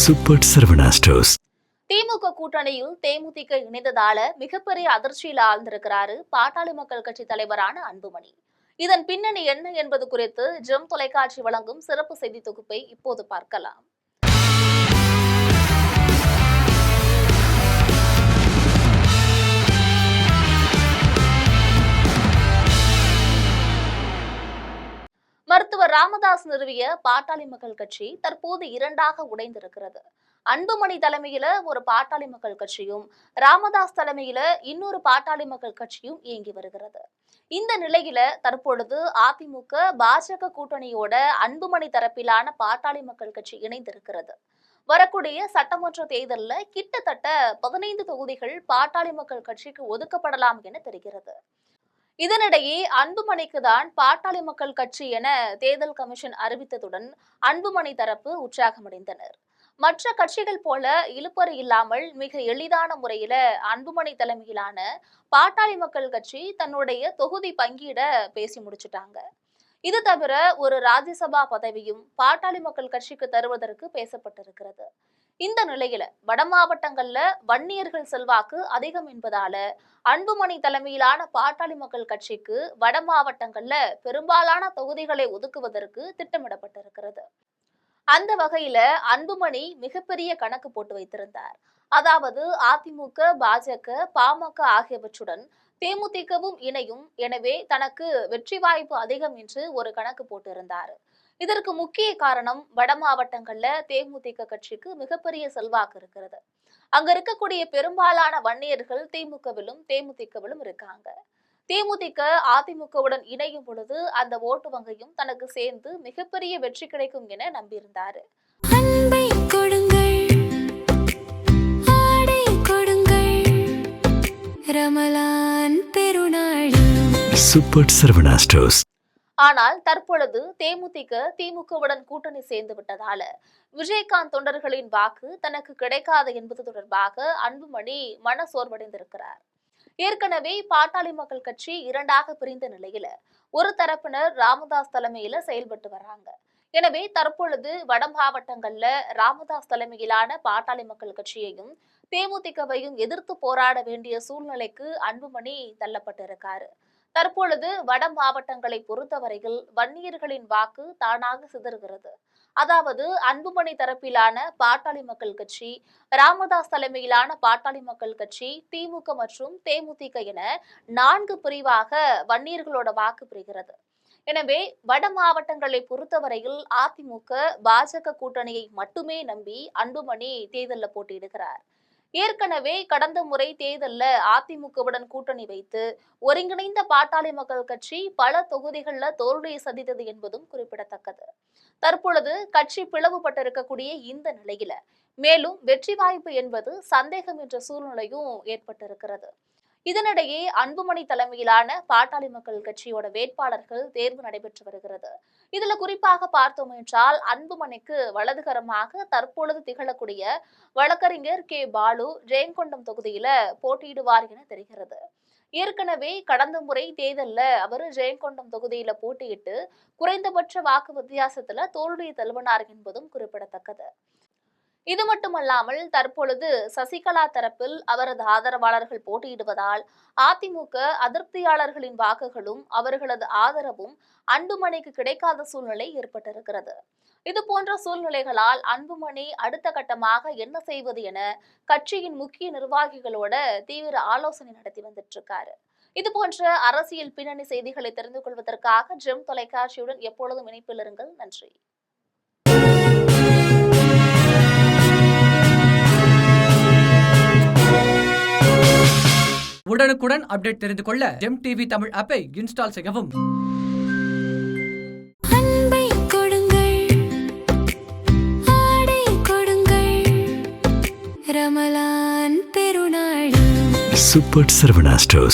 Super Saravana stores. திமுக கூட்டணியில் தேமுதிக இணைந்ததால மிகப்பெரிய அதிர்ச்சியில் ஆழ்ந்திருக்கிறாரு பாட்டாளி மக்கள் கட்சி தலைவரான அன்புமணி. இதன் பின்னணி என்ன என்பது குறித்து ஜெம் தொலைக்காட்சி வழங்கும் சிறப்பு செய்தி தொகுப்பை இப்போது பார்க்கலாம். மருத்துவர் ராமதாஸ் நிறுவிய பாட்டாளி மக்கள் கட்சி தற்போது இரண்டாக உடைந்திருக்கிறது. அன்புமணி தலைமையில ஒரு பாட்டாளி மக்கள் கட்சியும், ராமதாஸ் தலைமையில இன்னொரு பாட்டாளி மக்கள் கட்சியும் இயங்கி வருகிறது. இந்த நிலையில தற்பொழுது அதிமுக பாஜக கூட்டணியோட அன்புமணி தரப்பிலான பாட்டாளி மக்கள் கட்சி இணைந்திருக்கிறது. வரக்கூடிய சட்டமன்ற தேர்தலில் கிட்டத்தட்ட 15 தொகுதிகள் பாட்டாளி மக்கள் கட்சிக்கு ஒதுக்கப்படலாம் என தெரிகிறது. இதனிடையே அன்புமணிக்கு தான் பாட்டாளி மக்கள் கட்சி என தேர்தல் கமிஷன் அறிவித்ததுடன் அன்புமணி தரப்பு உற்சாகமடைந்தனர். மற்ற கட்சிகள் போல இழுபறி இல்லாமல் மிக எளிதான முறையில அன்புமணி தலைமையிலான பாட்டாளி மக்கள் கட்சி தன்னுடைய தொகுதி பங்கீட பேசி முடிச்சுட்டாங்க. இது தவிர ஒரு ராஜ்யசபா பதவியும் பாட்டாளி மக்கள் கட்சிக்கு தருவதற்கு பேசப்பட்டிருக்கிறது. இந்த நிலையில வட மாவட்டங்கள்ல வன்னியர்கள் செல்வாக்கு அதிகம் என்பதால அன்புமணி தலைமையிலான பாட்டாளி மக்கள் கட்சிக்கு வட மாவட்டங்கள்ல பெரும்பாலான தொகுதிகளை ஒதுக்குவதற்கு திட்டமிடப்பட்டிருக்கிறது. அந்த வகையில அன்புமணி மிகப்பெரிய கணக்கு போட்டு வைத்திருந்தார். அதாவது அதிமுக, பாஜக, பாமக ஆகியவற்றுடன் தேமுதிகவும் இணையும், எனவே தனக்கு வெற்றி வாய்ப்பு அதிகம் என்று ஒரு கணக்கு போட்டிருந்தார். இதற்கு முக்கிய காரணம் வட மாவட்டங்கள்ல தேமுதிக கட்சிக்கு மிகப்பெரிய செல்வாக்கு இருக்கிறது. அங்க இருக்கக்கூடிய பெரும்பாலான வன்னியர்கள் திமுகவிலும் தேமுதிகவிலும் இருக்காங்க. தேமுதிக அதிமுகவுடன் இணையும் பொழுது அந்த ஓட்டு வங்கியும் தனக்கு சேர்ந்து மிகப்பெரிய வெற்றி கிடைக்கும் என நம்பியிருந்தாரு. Super Saravana stores. ஆனால் தற்பொழுது தேமுதிக திமுகவுடன் கூட்டணி சேர்ந்து விட்டதால விஜயகாந்த் தொண்டர்களின் வாக்கு தனக்கு கிடைக்காது என்பது தொடர்பாக அன்புமணி மன சோர்வடைந்திருக்கிறார். ஏற்கனவே பாட்டாளி மக்கள் கட்சி இரண்டாக பிரிந்த நிலையில ஒரு தரப்பினர் ராமதாஸ் தலைமையில செயல்பட்டு வராங்க. எனவே தற்பொழுது வட மாவட்டங்கள்ல ராமதாஸ் தலைமையிலான பாட்டாளி மக்கள் கட்சியையும் தேமுதிகவையும் எதிர்த்து போராட வேண்டிய சூழ்நிலைக்கு அன்புமணி தள்ளப்பட்டிருக்காரு. தற்பொழுது வட மாவட்டங்களை பொறுத்தவரையில் வன்னியர்களின் வாக்கு தானாக சிதறுகிறது. அதாவது அன்புமணி தரப்பிலான பாட்டாளி மக்கள் கட்சி, ராமதாஸ் தலைமையிலான பாட்டாளி மக்கள் கட்சி, திமுக மற்றும் தேமுதிக என 4 பிரிவாக வன்னியர்களோட வாக்கு பிரிகிறது. எனவே வட மாவட்டங்களை பொறுத்தவரையில் அதிமுக, பாஜக கூட்டணியை மட்டுமே நம்பி அன்புமணி தேர்தலில் போட்டியிடுகிறார். ஏற்கனவே கடந்த முறை தேர்தலில் அதிமுகவுடன் கூட்டணி வைத்து ஒருங்கிணைந்த பாட்டாளி மக்கள் கட்சி பல தொகுதிகளில் தோல்வியை சந்தித்தது என்பதும் குறிப்பிடத்தக்கது. தற்பொழுது கட்சி பிளவுபட்டிருக்கக்கூடிய இந்த நிலையில மேலும் வெற்றி வாய்ப்பு என்பது சந்தேகம் என்ற சூழ்நிலையும் ஏற்பட்டிருக்கிறது. இதனிடையே அன்புமணி தலைமையிலான பாட்டாளி மக்கள் கட்சியோட வேட்பாளர்கள் தேர்வு நடைபெற்று வருகிறது. இதுல குறிப்பாக பார்த்தோம் என்றால் அன்புமணிக்கு வலதுகரமாக தற்பொழுது திகழக்கூடிய வழக்கறிஞர் கே பாலு ஜெயங்கொண்டம் தொகுதியில போட்டியிடுவார் என தெரிகிறது. ஏற்கனவே கடந்த முறை தேர்தலில் அவர் ஜெயங்கொண்டம் தொகுதியில போட்டியிட்டு குறைந்தபட்ச வாக்கு வித்தியாசத்துல தோல்வியை தழுவினார் என்பதும் குறிப்பிடத்தக்கது. இது மட்டுமல்லாமல் தற்பொழுது சசிகலா தரப்பில் அவரது ஆதரவாளர்கள் போட்டியிடுவதால் அதிமுக அதிருப்தியாளர்களின் வாக்குகளும் அவர்களது ஆதரவும் அன்புமணிக்கு கிடைக்காத சூழ்நிலை ஏற்பட்டிருக்கிறது. இது போன்ற சூழ்நிலைகளால் அன்புமணி அடுத்த கட்டமாக என்ன செய்வது என கட்சியின் முக்கிய நிர்வாகிகளோட தீவிர ஆலோசனை நடத்தி வந்துட்டு இருக்காரு. இது போன்ற அரசியல் பின்னணி செய்திகளை தெரிந்து கொள்வதற்காக ஜெம் தொலைக்காட்சியுடன் எப்பொழுதும் இணைப்பில் இருங்கள். நன்றி. உடனுக்குடன் அப்டேட் தெரிந்து கொள்ள ஜெம் டிவி தமிழ் ஆப்பை இன்ஸ்டால் செய்யவும். Super Saravana stores.